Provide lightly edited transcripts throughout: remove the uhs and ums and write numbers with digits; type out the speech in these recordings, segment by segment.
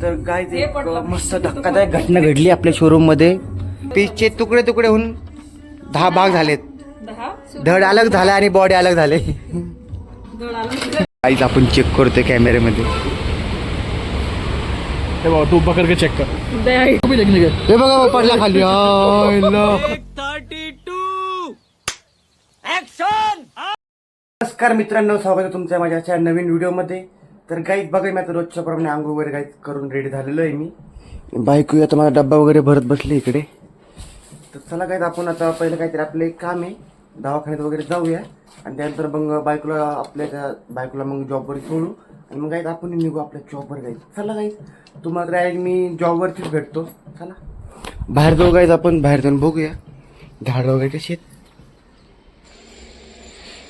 तर गाईज एक मस्त धक्कादायक घटना घडली आपल्या शोरूम मध्ये. पीसचे तुकडे तुकडे होऊन 10 भाग झालेत. धड अलग झाला आणि बॉडी अलग झाले. गाईज आपण चेक करतोय कॅमेऱ्यामध्ये. हे बाबा तू पकड के चेक कर. हे बघा पडला खाली. नमस्कार मित्रांनो, स्वागत आहे तुमच्या माझ्या नवीन व्हिडिओमध्ये. तर गाईज बघा, मी आता रोजच्या प्रमाणे आंघोळ वगैरे गाईज करून रेडी झालेलो आहे. मी बायको आता माझा डब्बा वगैरे भरत बसले इकडे. तर चला गाईज आपण आता पहिलं काहीतरी आपलं एक काम आहे, दवाखान्यात वगैरे जाऊया आणि त्यानंतर मग बायकोला मग जॉबवर सोडू आणि मग गाईज आपण निघू आपल्या जॉबवर. गाईज चला गाईज, तुम्हाला डायरेक्ट मी जॉबवरतीच भेटतो. चला बाहेर जाऊ गाईज, आपण बाहेर जाऊन बघूया झाडं वगैरे कशी आहेत.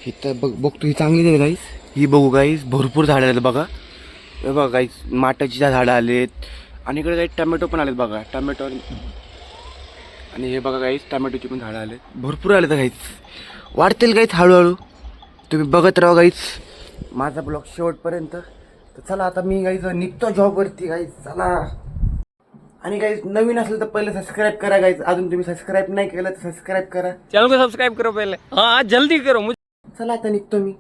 ही तर बघतो, ही चांगली आहे गाईज. ही बघू गाईज, भरपूर झाडं आलेत बघा. हे बघा गाईज, माटाची झाडं आलेत आणि इकडे काही टमॅटो पण आलेत बघा. टमॅटो आणि हे बघा गाईज, टमॅटोची पण झाडं आलेत, भरपूर आलेत गाईज. वाढतील गाईज हळूहळू, तुम्ही बघत राहा गाईज माझा ब्लॉग शेवटपर्यंत. तर चला आता मी गाईज निघतो जॉबवरती गाईज. चला, आणि गाईज नवीन असेल तर पहिले सबस्क्राईब करा गाईज. अजून तुम्ही सबस्क्राईब नाही केलं तर सबस्क्राईब करा, चैनल को सब्सक्राइब करो पहले. हाँ जल्दी करो. चला आता निघतो मी.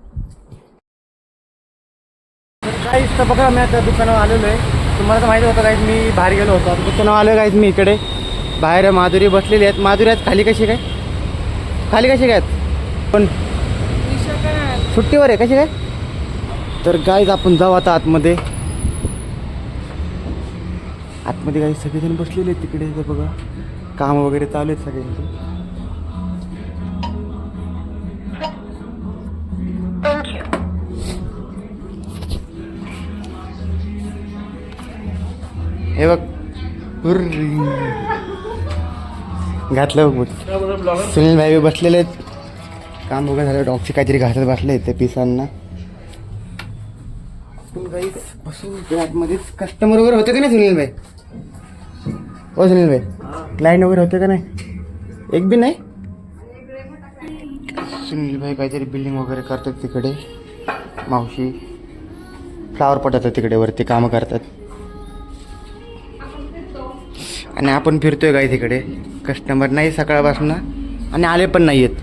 काहीच तर बघा, मी आता दुकानावर आलेलो आहे. तुम्हाला तर माहिती होतं काहीच, मी बाहेर गेलो होतो. आता दुकानावर आलो काहीच मी इकडे. बाहेर माधुरी बसलेली आहेत. माधुरी आहेत खाली कशी काय? खाली कशी काय पण सुट्टीवर आहे कशी काय? तर गाईज आपण जाऊ आता आतमध्ये. आतमध्ये काही सगळेजण बसलेले आहेत तिकडे. तर बघा काम वगैरे चालू आहेत सगळ्यांचे. हे बघ घातलं बघ. सुनील भाई बसलेले आहेत, काम वगैरे झालं. डॉगची काहीतरी घासत बसले ते पिसांना. बसून आतमध्येच कस्टमर वगैरे होते का नाही सुनील भाई? हो सुनील भाई, क्लायंट वगैरे होते का नाही? एक बी नाही. सुनील भाई काहीतरी बिल्डिंग वगैरे करतात तिकडे. मावशी फ्लावर पटातात तिकडे वरती, कामं करतात. आणि आपण फिरतोय काय तिकडे. कस्टमर नाही सकाळपासून आणि आले पण नाही आहेत.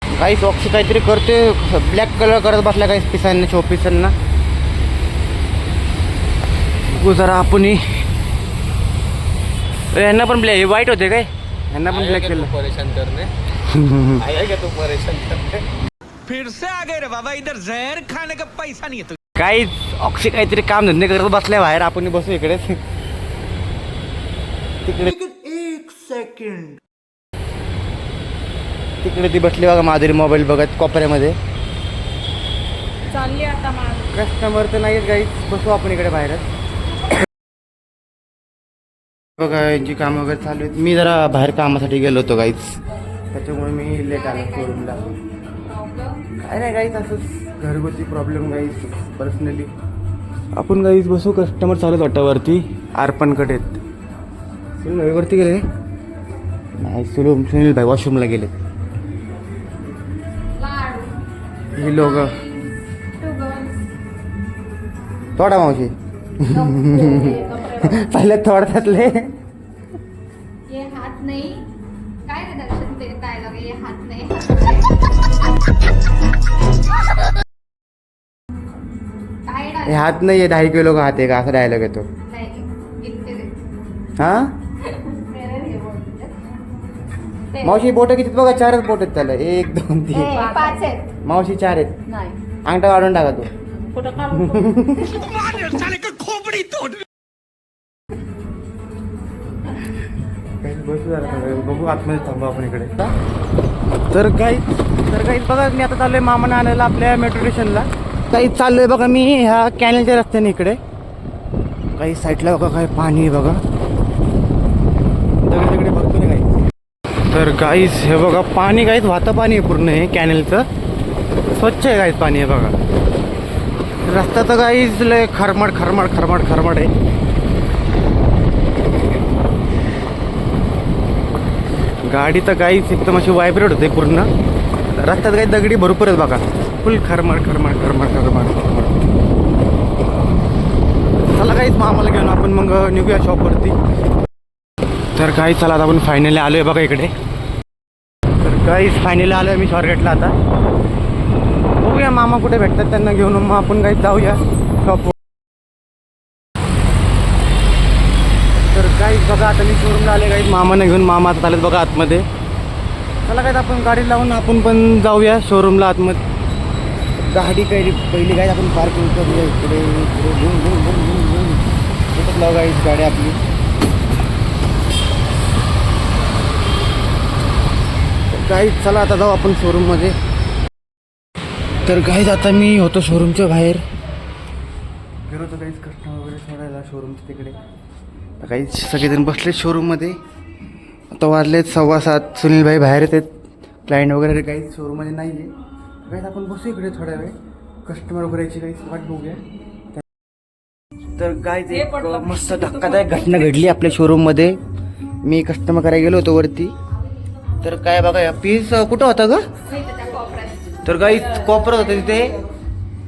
काही सॉक्स काहीतरी करतोय, ब्लॅक कलर करत बसला काही पिसांना, शो पिसांना. जरा आपण यांना पण ब्लॅक, व्हाईट होते काय? यांना पण ब्लॅक केलं. परेशान करने आएगा तू परेशान करने. फिर से आ गए रे बाबा, इधर जहर खाने का पैसा नहीं है. काहीच ऑक्सी काहीतरी काम धंदे करत बसल्या बाहेर. आपण बसू इकडे तिकडे. एक सेकंड, तिकडे ती बसली बघा माधुरी, मोबाईल बघत कोपऱ्यामध्ये. चालली आता कस्टमर तर नाहीत गाईच. बसू आपण इकडे बाहेरच. बघा यांची कामं वगैरे चालू आहेत. मी जरा बाहेर कामासाठी गेलो होतो गाईच, त्याच्यामुळे मी लेट आलो शोरूमला. काय नाही गाईच, असंच घरगुती प्रॉब्लेम गाईच पर्सनली. आपण गाईच बसू. कस्टमर चालत वाटतं वरती, अर्पणकडे आहेत. सुनील वरती गेले नाही. सुनील भाई वॉशरूमला गेले. ही लोक थोडा मावशी पहिले थोडतातले. ये हात नाही काय रे दर्शन ते डायलॉग. ये हात नाही हे हात नाही, 10 किलो का हात आहे का, असा डायलॉग येतो. हा मावशी बोट किती बघा? 4च बोट आहेत त्याला. 1 2 3 5 आहेत. मावशी 4 आहेत. नाही अंगठा काढून टाका तू. बघू आतमध्ये थांबू आपण इकडे. तर काही बघा, मी आता चाललोय मामाने आणायला आपल्या मेट्रो स्टेशनला. काही चाललोय बघा मी ह्या कॅनलच्या रस्त्याने इकडे. काही साईडला बघा काय पाणी आहे बघा, दगडे भरपूर आहे काही. तर गाईस हे बघा पाणी गाईस, वाहतं पाणी आहे पूर्ण हे कॅनलचं. स्वच्छ आहे गाईस पाणी आहे बघा. रस्ता तर गाईस लय खरमड आहे. गाडी तर गाईस एकदम अशी व्हायब्रेट होते पूर्ण. रस्त्यात काही दगडी भरपूर आहेत बघा, फुल खरमड. मग निघूया शॉपवरती. तर काही चला आता आपण फायनली आलो आहे बघा इकडे. तर काहीच फायनली आलो आहे मी शॉर्टकटला. आता बघूया मामा कुठे भेटतात, त्यांना घेऊन मग आपण काही जाऊया शॉपवर. तर काहीच बघा आता मी शोरूमला आले काही मामाने घेऊन. मामा आता आलेत बघा आतमध्ये. चला काय आपण गाडी लावून आपण पण जाऊया शोरूमला आतमध्ये. गाडी पहिली काय आपण पार्किंग करूया इकडे लाव गाईच गाडी आपली. गाईच चला आता जाऊ आपण शोरूममध्ये. तर गाईच आता मी होतो शोरूमच्या बाहेर गेलो होतो काहीच कस्टमर वगैरे सोडायला शोरूमच्या तिकडे. तर काहीच सगळेजण बसले शोरूममध्ये. आता वाजलेत 7:15. सुनीलभाई बाहेर येतात, क्लायंट वगैरे काहीच शोरूममध्ये नाही आहे. काहीच आपण बसू इकडे थोड्या वेळ, कस्टमर वगैरेची काहीच वाट बघूया. तर काहीच एक मस्त धक्कादायक घटना घडली आपल्या शोरूममध्ये. मी कस्टमर करायला गेलो होतो वरती. तर काय बघा या पीस कुठं होता ग? तर काहीच कॉपर होतं तिथे.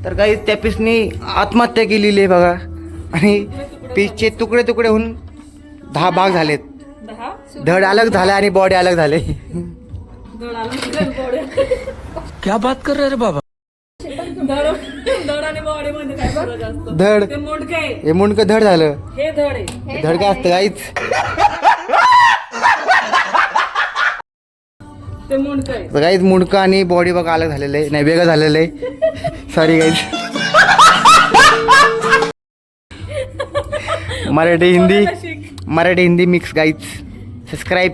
तर काही त्या पीसनी आत्महत्या केलेली आहे बघा. आणि पीसचे तुकडे तुकडे होऊन 10 भाग झालेत. धड अलग झाला आणि बॉडी अलग झाले. क्या बात कर रहे रे बाबा. धड हे मुंडकं धड झालं. धड काय असतं काहीच. काहीच मुंडकं आणि बॉडी बघा अलग झालेलं आहे. नाही वेगळं झालेलं आहे. Sorry guys. Marathi Hindi mix guys. Subscribe.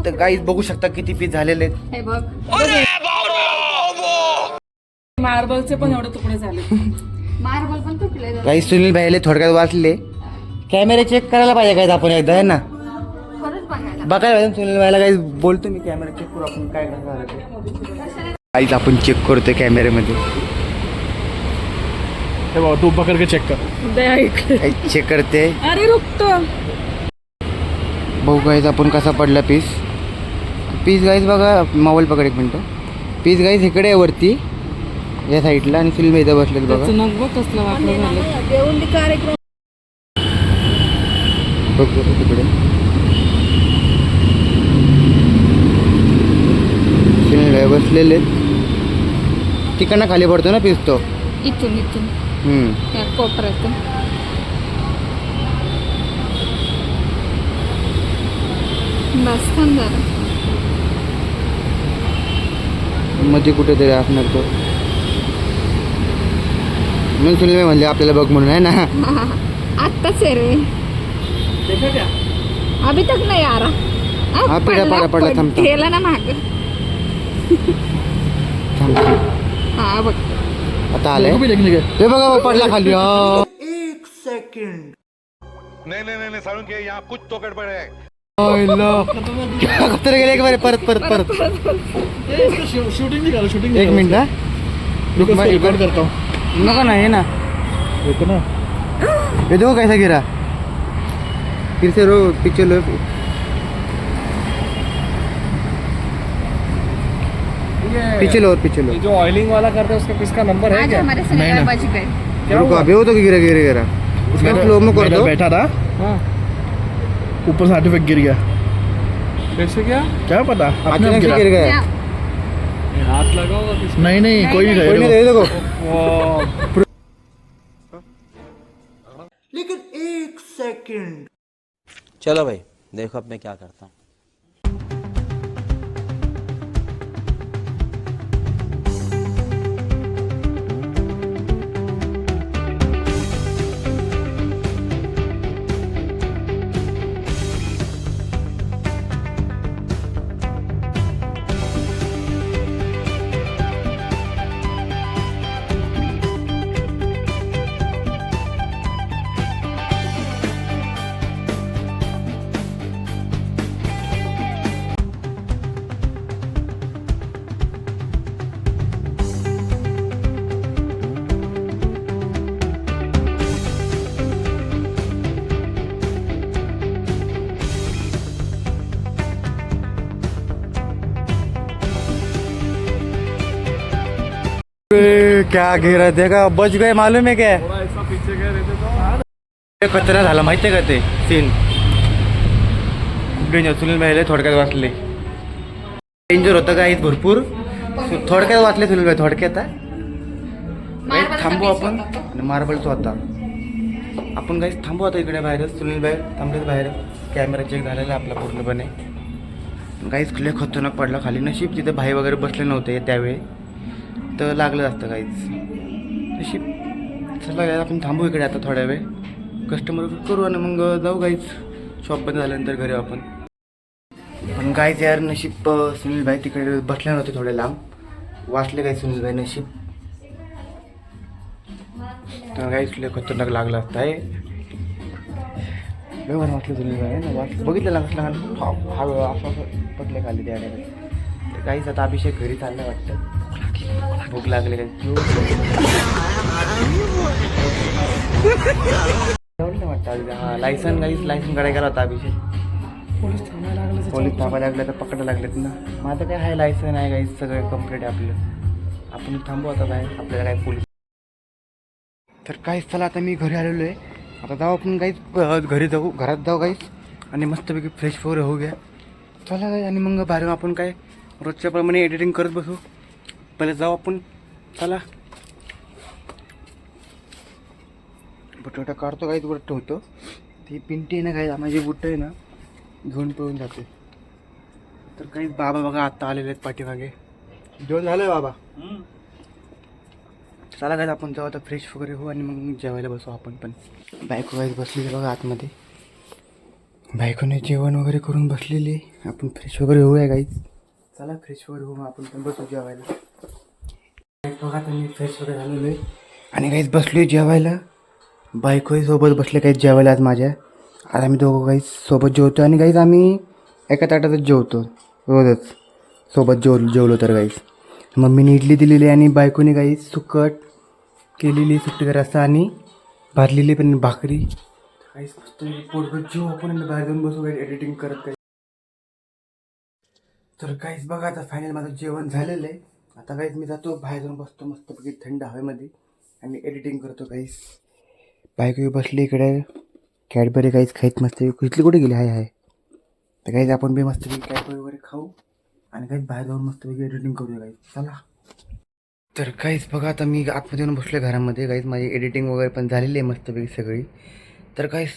तर गाईज बघू शकता किती पीस झालेले आहेत. हे बघ मार्बलचे पण एवढे तुकडे झाले. मार्बल पण तुटले. काही सुनील भाईले थोडक्यात वाचले. कॅमेरे चेक करायला पाहिजे काय आपण एकदा आहे ना. खरंच बघायला बघायला पाहिजे सुनील भाईला काही बोलतो मी. कॅमेरा चेक करू आपण काय करणार. काहीच आपण चेक करतोय कॅमेऱ्यामध्ये. तू पकड़ के चेक कर. चेक करते. अरे रुकतो. बघू गाईज आपण कसा पडला पीस. पीस गाईज बघा मोबाईल पकड एक मिनटं. पीस गाईज इकडे आहे वरती या साईडला आणि सुनील भाई इथं बसलेत बघा. नग कसलं वाटलं झालं. बघ तिकडे सुनील भाई बसलेले. तिकडनं खाली पडतो ना पीस तो. इथून या कोपऱ्यातून. बस थांब जरा. मध्ये कुठेतरी असणार तो. म्हणून सुनील भाई म्हणले आपल्याला बघ म्हणून आहे ना. आत्ताच आहे रे. अभी तक नाही आ रहा. हा पडला थांब. गेला ना माग. हा बघ आता आलंय. हे बघा पडला खाली. एक सेकंड. नहीं सारुण के यहाँ कुछ तो गड़बड़ है. गेले एक बार परत शूटिंग नहीं करो. शूटिंग एक मिनिट. रुक मैं रिकॉर्ड करता हूँ. नका ना ये ना. देखो ना. ये देखो कैसा गिरा. फिर से रो पीछे लो. पीछे लो. जो ऑयलिंग वाला करता है उसका किसका नंबर है आज क्या? हमारे सनेबाजी पे. क्या रुको हुआ? अभी हो तो गिरा उसका फ्लो में कर मेरा दो. बैठा था ऊपर से आर्टिफैक्ट गिर गया. कैसे क्या क्या पता अपने आप अचानक से गिरा. गिर गया. हाथ लगाओगा किसी. नहीं कोई नहीं कोई नहीं गया. दे देखो. लेकिन एक सेकंड. चलो भाई देखो अब मैं क्या करता हूँ. क्या गिरा देखा. बच गए मालूम है क्या. ऐसा पीछे गए रहते तो कचरा झाला माहिती आहे का ते सीन खूप डेंजर. सुनील भाई थोडक्यात वाचले. डेंजर होतं काहीच भरपूर. थोडक्यात वाचले सुनील भाई थोडक्यात. मार्बलचा थांबू piece आपण होता तो. आणि मार्बलचा होता. आपण काही थांबू आता इकडे बाहेरच. सुनील भाई थांबलेच बाहेर. कॅमेरा चेक झालेला आपला पूर्णपणे. काहीच लय खतरनाक पडला खाली. नशीब तिथे भाई वगैरे बसले नव्हते त्यावेळी तर लागलं असतं काहीच नशीब. चला काय आपण थांबू इकडे आता थोड्या वेळ. कस्टमर करू आणि मग जाऊ काहीच. शॉप बंद झाल्यानंतर घरी आपण. पण काहीच यार नशीब सुनील भाई तिकडे बसले नव्हते थोडे लांब. वाचले काय सुनील भाई नशीब. तर काहीच लय खतरनाक लागला असता आहे. व्यवहार वाचलं सुनील भाई ना. बघितलं लागलं हा असं पटले खाली त्या तर काहीच आता अभिषेक घरी चालला वाटतं. भूक लागली काय वाटतं. हा लायसन लायसन काढायला गेला होता अभिषेक. पोलीस थांबायला लागले तर पकडायला लागलेत ना. मग आता काय आहे लायसन आहे काही सगळं कंप्लीट आहे आपलं. आपण थांबू आता बाहेर. आपल्याला काय पोलीस तर काहीच. चला आता मी घरी आलेलो आहे. आता जाऊ आपण काहीच घरी जाऊ. घरात जाऊ काहीच आणि मस्तपैकी फ्रेश वगैरे होऊ घ्या. चला काय आणि मग बाहेर आपण काय रोजच्याप्रमाणे एडिटिंग करत बसू. पहिले जाऊ आपण. चला बटाटा काढतो काहीच बुट ठेवतो. ती पिंटी आहे ना काही माझी बुट्ट आहे ना घेऊन पळून जाते. तर काही बाबा बघा आत्ता आलेले आहेत पाठीमागे. जेवण झालं आहे बाबा. चला काय आपण जाऊ आता फ्रेश वगैरे होऊ आणि मग जेवायला बसू आपण पण. बायको काहीच बसलेली बघा आतमध्ये. बायकोने जेवण वगैरे करून बसलेली आहे. आपण फ्रेश वगैरे होऊया काहीच. चला फ्रेश वगैरे होऊ आपण पण बसू जेवायला. बघा आता मी फ्रेश वगैरे झालेलो आहे आणि काहीच बसलो आहे जेवायला. बायकोही सोबत बसले काहीच जेवायला आज माझ्या. आज आम्ही दोघं काहीच सोबत जेवतो आणि काहीच आम्ही एका ताटातच जेवतो रोजच. सोबत जेवलो तर काहीच. मम्मीने इडली दिलेली आणि बायकोने काही सुकट केलेली सुट्टी रस्सा आणि भाजलेली पण भाकरी. काहीच मस्त पोटभर जेवू आपण बाहेर जाऊन बसू काही एडिटिंग करत काही. तर काहीच बघा आता फायनल माझं जेवण झालेलं आहे. आता काहीच मी जातो बाहेर जाऊन बसतो मस्तपैकी थंड हवेमध्ये आणि एडिटिंग करतो काहीच. बायको बसली इकडे कॅडबरी काहीच खाईत मस्त. कुठली कुठे गेली हाय तर काहीच आपण बी मस्तपैकी कॅडबरी वगैरे खाऊ आणि काहीच बाहेर जाऊन मस्तपैकी एडिटिंग करूया काहीच. चला तर काहीच बघा आता मी आतमध्ये येऊन बसलो घरामध्ये. काहीच माझी एडिटिंग वगैरे पण झालेली आहे मस्तपैकी सगळी. तर काहीच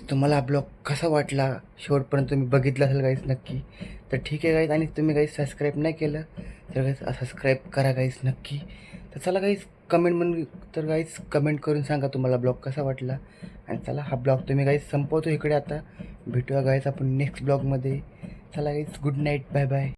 तुम्हाला ब्लॉग कसा वाटला शेवटपर्यंत तुम्ही बघितलं असेल काहीच नक्की. तर ठीक आहे काहीच. आणि तुम्ही काही सबस्क्राईब नाही केलं तर काहीच सबस्क्राईब करा काहीच नक्की. तर चला काहीच कमेंट करून सांगा तुम्हाला ब्लॉग कसा वाटला. आणि चला हा ब्लॉग तुम्ही काहीच संपवतो इकडे आता. भेटूया काहीच आपण नेक्स्ट ब्लॉगमध्ये. चला काहीच गुड नाईट बाय बाय.